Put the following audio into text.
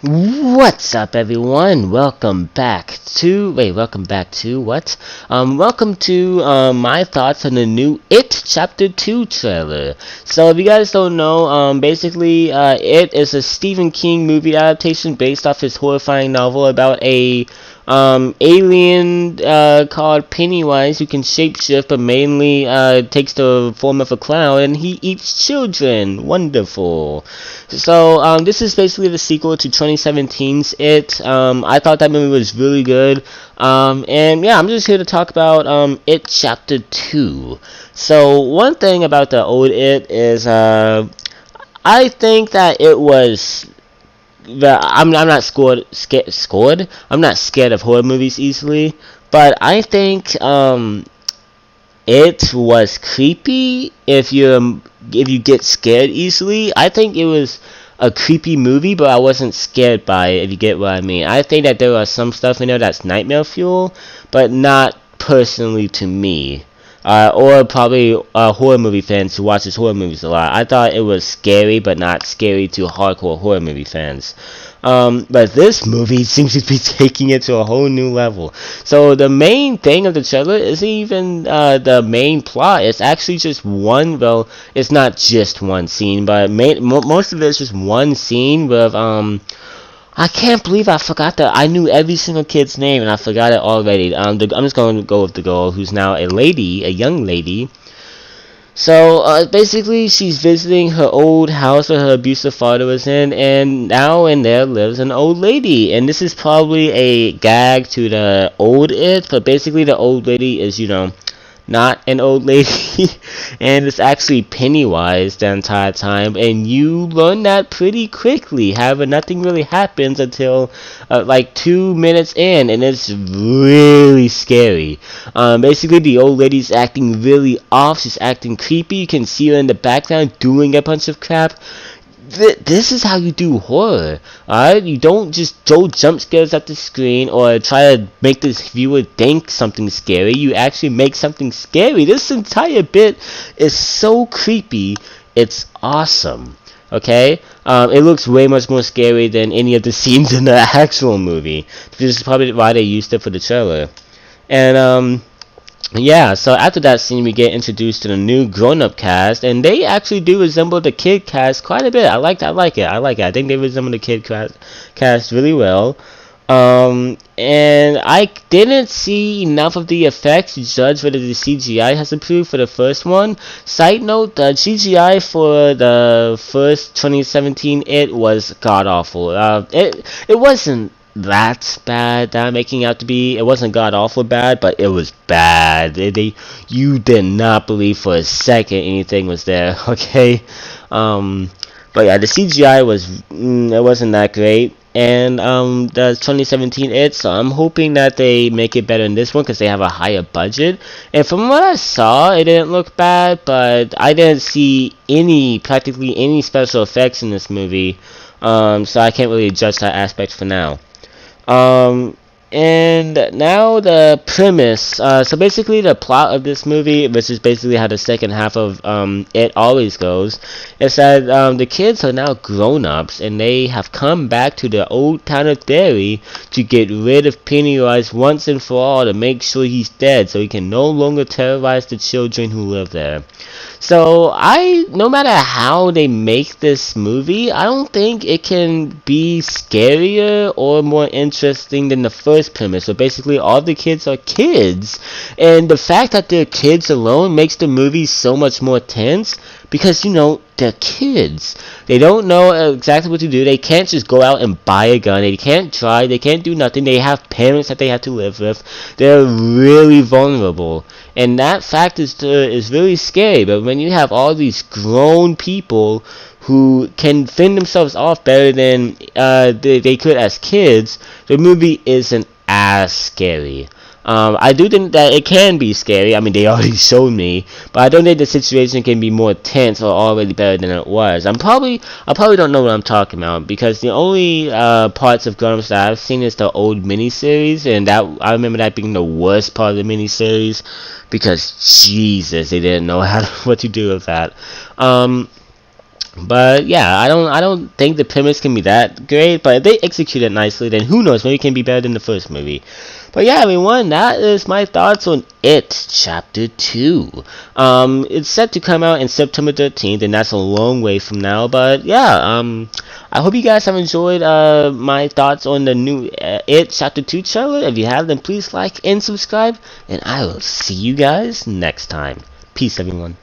What's up, everyone? Welcome to my thoughts on the new It Chapter 2 trailer. So, if you guys don't know, basically, It is a Stephen King movie adaptation based off his horrifying novel about a alien called Pennywise who can shapeshift but mainly takes the form of a clown and he eats children. Wonderful. So this is basically the sequel to 2017's It. I thought that movie was really good. And yeah, I'm just here to talk about It Chapter 2. So one thing about the old It is I think that it was I'm not scared. I'm not scared of horror movies easily, but I think it was creepy if you get scared easily. I think it was a creepy movie, but I wasn't scared by it, if you get what I mean. I think that there was some stuff in there that's nightmare fuel, but not personally to me. Or probably horror movie fans who watches horror movies a lot. I thought it was scary, but not scary to hardcore horror movie fans. But this movie seems to be taking it to a whole new level. So the main thing of the trailer isn't even the main plot. It's actually just one. Well, it's not just one scene, but most of it is just one scene with I can't believe I forgot that. I knew every single kid's name and I forgot it already. I'm just going to go with the girl who's now a young lady. So basically, she's visiting her old house where her abusive father was in, and now in there lives an old lady. And this is probably a gag to the old It, but basically the old lady is, not an old lady, and it's actually Pennywise the entire time, and you learn that pretty quickly. However, nothing really happens until like 2 minutes in, and it's really scary. Basically, the old lady's acting really off. She's acting creepy. You can see her in the background doing a bunch of crap. This is how you do horror, alright? You don't just throw jump scares at the screen or try to make this viewer think something scary. You actually make something scary. This entire bit is so creepy, it's awesome, okay? It looks way much more scary than any of the scenes in the actual movie. This is probably why they used it for the trailer. And, yeah, so after that scene, we get introduced to the new grown-up cast, and they actually do resemble the kid cast quite a bit. I like it. I think they resemble the kid cast really well. And I didn't see enough of the effects to judge whether the CGI has improved for the first one. Side note, the CGI for the first 2017 It was god-awful. It wasn't that bad that I'm making out to be. It wasn't god awful bad, but it was bad. You did not believe for a second anything was there. Okay, but yeah, the CGI it wasn't that great. And the 2017 It, so I'm hoping that they make it better in this one because they have a higher budget. And from what I saw, it didn't look bad, but I didn't see practically any special effects in this movie. So I can't really judge that aspect for now. And now the premise. So basically the plot of this movie, which is basically how the second half of It always goes, is that the kids are now grown-ups and they have come back to the old town of Derry to get rid of Pennywise once and for all, to make sure he's dead so he can no longer terrorize the children who live there. So no matter how they make this movie, I don't think it can be scarier or more interesting than the first premise. So basically all the kids are kids, and the fact that they're kids alone makes the movie so much more tense because, they're kids. They don't know exactly what to do. They can't just go out and buy a gun. They can't drive. They can't do nothing. They have parents that they have to live with. They're really vulnerable. And that fact is really scary. But when you have all these grown people who can fend themselves off better than they could as kids, the movie isn't as scary. I do think that it can be scary. I mean, they already showed me, but I don't think the situation can be more tense or already better than it was. I probably don't know what I'm talking about because the only parts of Grown Ups that I've seen is the old miniseries, and I remember that being the worst part of the miniseries because Jesus, they didn't know what to do with that. But yeah, I don't think the premise can be that great, but if they execute it nicely, then who knows, maybe it can be better than the first movie. But yeah, everyone, that is my thoughts on It Chapter 2. It's set to come out in September 13th, and that's a long way from now. But yeah, I hope you guys have enjoyed my thoughts on the new It Chapter 2 trailer. If you have, then please like and subscribe, and I will see you guys next time. Peace, everyone.